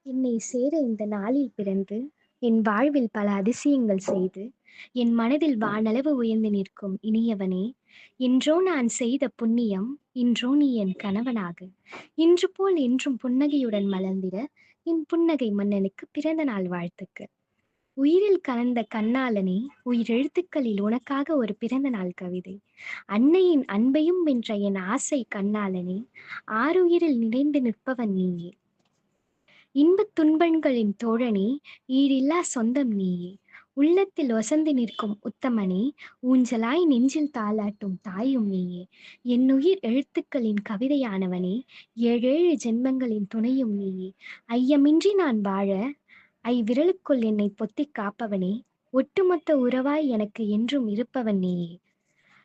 என்னை சேர இந்த நாளில் பிறந்து, என் வாழ்வில் பல அதிசயங்கள் செய்து, என் மனதில் வானளவு உயர்ந்து நிற்கும் இனியவனே, என்றோ நான் செய்த புண்ணியம், இன்றோ நீ என் கணவனாகு. இன்று போல் என்றும் புன்னகையுடன் மலர்ந்திட, என் புன்னகை மன்னனுக்கு பிறந்த நாள் வாழ்த்துக்கள். உயிரில் கலந்த கண்ணாளனே, உயிரெழுத்துக்களில் உனக்காக ஒரு பிறந்த நாள் கவிதை. அன்னையின் அன்பையும் வென்ற என் ஆசை கண்ணாளனே, ஆருயிரில் நிறைந்து நிற்பவன் நீயே. இன்பத் துன்பங்களின் தோழனே, ஈடில்லா சொந்தம் நீயே. உள்ளத்தில் வசந்து நிற்கும் உத்தமனே, ஊஞ்சலாய் நெஞ்சில் தாலாட்டும் தாயும் நீயே. என்னுயிர் எழுத்துக்களின் கவிதையானவனே, ஏழேழு ஜென்மங்களின் துணையும் நீயே. ஐயமின்றி நான் வாழ விரலுக்குள் என்னை பொத்திக் காப்பவனே, ஒட்டுமொத்த உறவாய் எனக்கு என்றும் இருப்பவன் நீயே.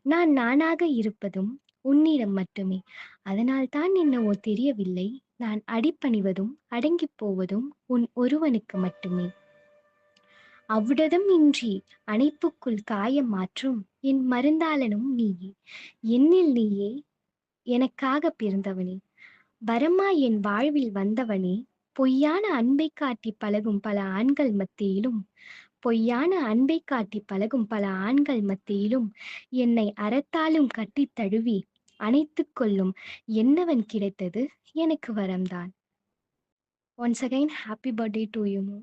நான் நானாக இருப்பதும் உன்னிடம் மட்டுமே. அதனால்தான் என்னவோ தெரியவில்லை, நான் அடிபணிவதும் அடங்கிப் போவதும் உன் ஒருவனுக்கு மட்டுமே. அவ்விடதும் இன்றி அணைப்புக்குள் காயம் மாற்றும் என் மருந்தாளனும் நீயே. என்னில் நீயே எனக்காக பிறந்தவனே. வரமாய் என் வாழ்வில் வந்தவனே, பொய்யான அன்பை காட்டி பழகும் பல ஆண்கள் மத்தியிலும் என்னை அறத்தாலும் கட்டித் தழுவி அணைத்துக் கொள்ளும் என்னவன் கிடைத்தது எனக்கு வரம்தான். Once again happy birthday to you.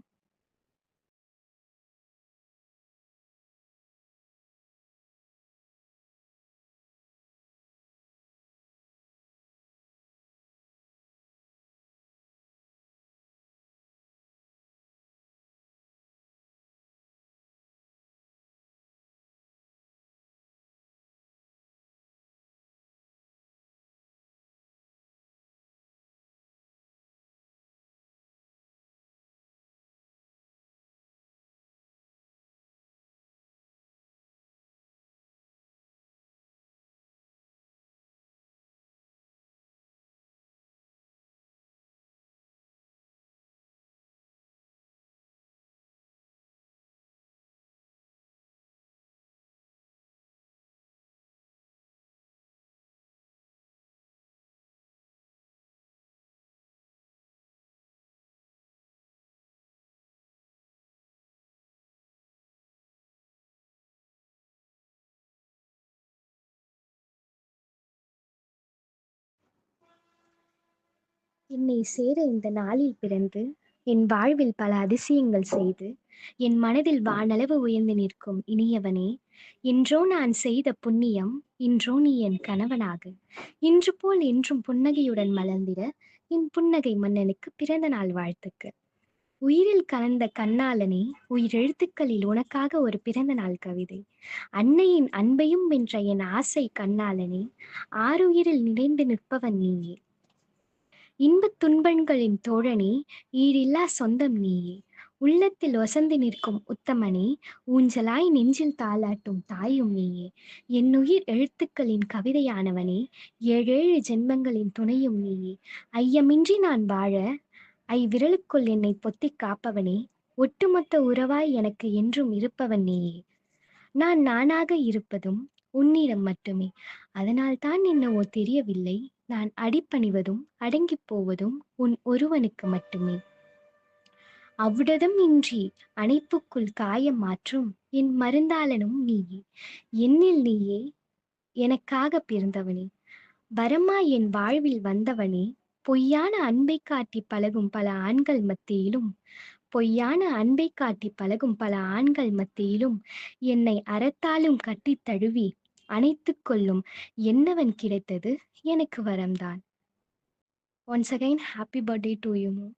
என்னை சேர இந்த நாளில் பிறந்து, என் வாழ்வில் பல அதிசயங்கள் செய்து, என் மனதில் வானளவு உயர்ந்து நிற்கும் இனியவனே, என்றோ நான் செய்த புண்ணியம், இன்றோ நீ என் கணவனாகு. இன்று போல் என்றும் புன்னகையுடன் மலர்ந்திட, என் புன்னகை மன்னனுக்கு பிறந்த நாள் வாழ்த்துக்கள். உயிரில் கலந்த கண்ணாளனே, உயிரெழுத்துக்களில் உனக்காக ஒரு பிறந்த நாள் கவிதை. அன்னையின் அன்பையும் வென்ற என் ஆசை கண்ணாளனே, ஆருயிரில் நிறைந்து நிற்பவன் நீயே. இன்பத் துன்பங்களின் தோழனே, ஈடில்லா சொந்தம் நீயே. உள்ளத்தில் வசந்து நிற்கும் உத்தமனே, ஊஞ்சலாய் நெஞ்சில் தாலாட்டும் தாயும் நீயே. என்னுயிர் எழுத்துக்களின் கவிதையானவனே, ஏழேழு ஜென்மங்களின் துணையும் நீயே. ஐயமின்றி நான் வாழ விரலுக்குள் என்னை பொத்திக் காப்பவனே, ஒட்டுமொத்த உறவாய் எனக்கு என்றும் இருப்பவன் நீயே. நான் நானாக இருப்பதும் உன்னிடம் மட்டுமே. அதனால்தான் என்னவோ தெரியவில்லை, நான் அடிபணிவதும் அடங்கிப் போவதும் உன் ஒருவனுக்கு மட்டுமே. அவ்விடதும் இன்றி அணைப்புக்குள் காயம் மாற்றும் என் மருந்தாளனும் நீயே. என்னில் நீயே எனக்காக பிறந்தவனே. வரமாய் என் வாழ்வில் வந்தவனே, பொய்யான அன்பை காட்டி பழகும் பல ஆண்கள் மத்தியிலும் என்னை அறத்தாலும் கட்டித் தழுவி அணைத்துக் கொள்ளும் என்னவன் கிடைத்தது எனக்கு வரம்தான். Once again happy birthday to you.